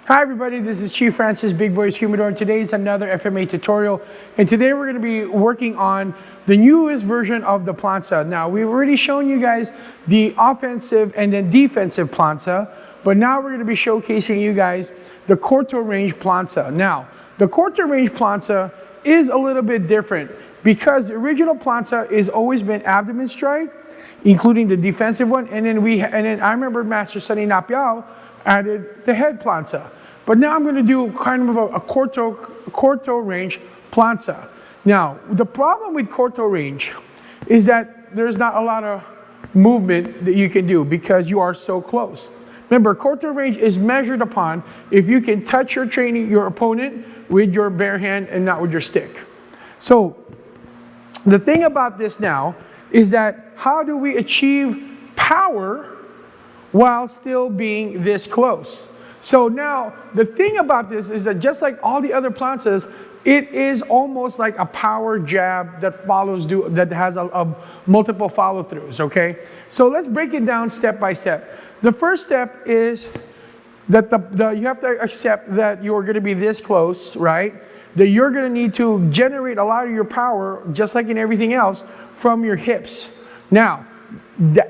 Hi everybody, this is Chief Francis Big Boy Eskrima, and today is another FMA tutorial. And today we're going to be working on the newest version of the Plansa. Now, we've already shown you guys the offensive and then defensive Plansa, but now we're going to be showcasing you guys the quarter range Plansa. Now, the quarter range Plansa is a little bit different because the original Plansa has always been abdomen strike, including the defensive one, and then I remember Master Sonny Napiao added the head Plansa. But now I'm going to do kind of a corto range Plansa. Now, the problem with corto range is that there's not a lot of movement that you can do because you are so close. Remember, corto range is measured upon if you can touch your opponent with your bare hand and not with your stick. So, the thing about this now is that how do we achieve power while still being this close? So now, the thing about this is that just like all the other Plansas, it is almost like a power jab that that has a multiple follow-throughs, okay? So let's break it down step by step. The first step is that you have to accept that you're going to be this close, right? That you're going to need to generate a lot of your power, just like in everything else, from your hips. Now,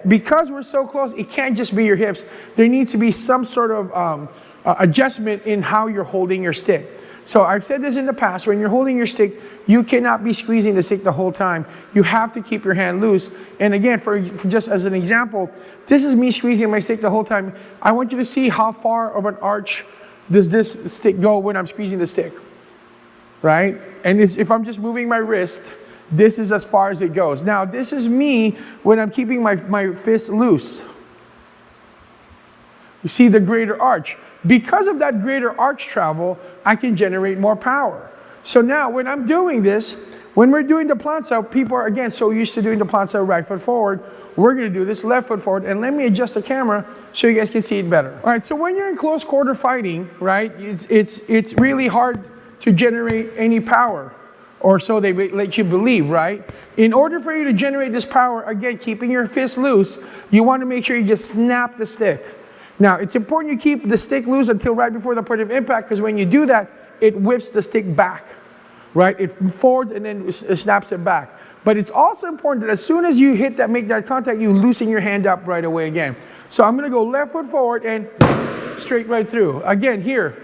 because we're so close, it can't just be your hips. There needs to be some sort of adjustment in how you're holding your stick. So I've said this in the past, when you're holding your stick, you cannot be squeezing the stick the whole time. You have to keep your hand loose. And again, for just as an example, this is me squeezing my stick the whole time. I want you to see how far of an arch does this stick go when I'm squeezing the stick, right? And if I'm just moving my wrist, this is as far as it goes. Now, this is me when I'm keeping my fist loose. You see the greater arch. Because of that greater arch travel, I can generate more power. So now, when I'm doing this, when we're doing the Plansa, people are, again, so used to doing the Plansa right foot forward. We're going to do this left foot forward. And let me adjust the camera so you guys can see it better. All right, so when you're in close quarter fighting, right, it's really hard to generate any power. Or so they let you believe, right? In order for you to generate this power, again, keeping your fist loose, you want to make sure you just snap the stick. Now, it's important you keep the stick loose until right before the point of impact, because when you do that, it whips the stick back, right? It forwards and then it snaps it back. But it's also important that as soon as you make that contact, you loosen your hand up right away again. So I'm going to go left foot forward and straight right through. Again, here.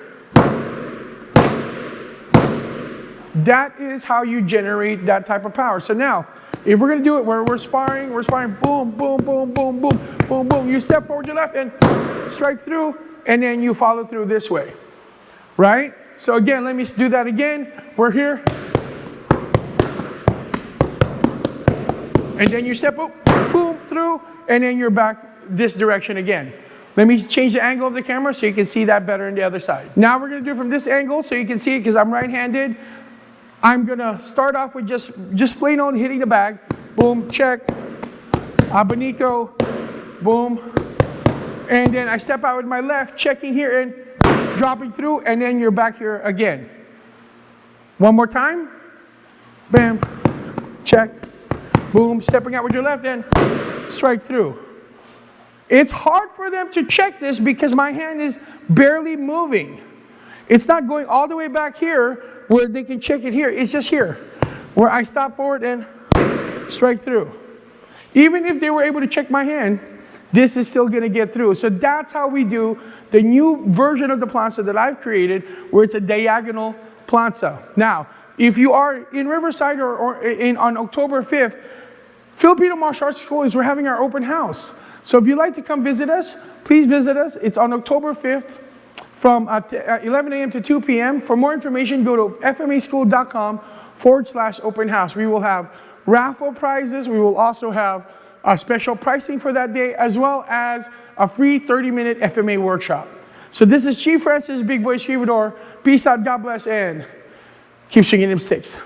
That is how you generate that type of power. So now, if we're going to do it where we're sparring, boom, boom, boom, boom, boom, boom, boom. You step forward to left and strike through, and then you follow through this way, right? So again, let me do that again. We're here. And then you step up, boom, through, and then you're back this direction again. Let me change the angle of the camera so you can see that better on the other side. Now we're going to do it from this angle so you can see it because I'm right-handed. I'm going to start off with just plain old hitting the bag. Boom, check. Abanico. Boom. And then I step out with my left, checking here and dropping through, and then you're back here again. One more time. Bam. Check. Boom. Stepping out with your left and strike through. It's hard for them to check this because my hand is barely moving. It's not going all the way back here where they can check it here. It's just here where I stop forward and strike through. Even if they were able to check my hand, this is still going to get through. So that's how we do the new version of the Plansa that I've created, where it's a diagonal Plansa. Now, if you are in Riverside or on October 5th, Filipino Martial Arts School we're having our open house. So if you'd like to come visit us, please visit us. It's on October 5th. From 11 a.m. to 2 p.m. For more information, go to fmaschool.com/open house. We will have raffle prizes. We will also have special pricing for that day, as well as a free 30-minute FMA workshop. So this is Chief Francis Big Boy Eskrima. Peace out, God bless, and keep swinging them sticks.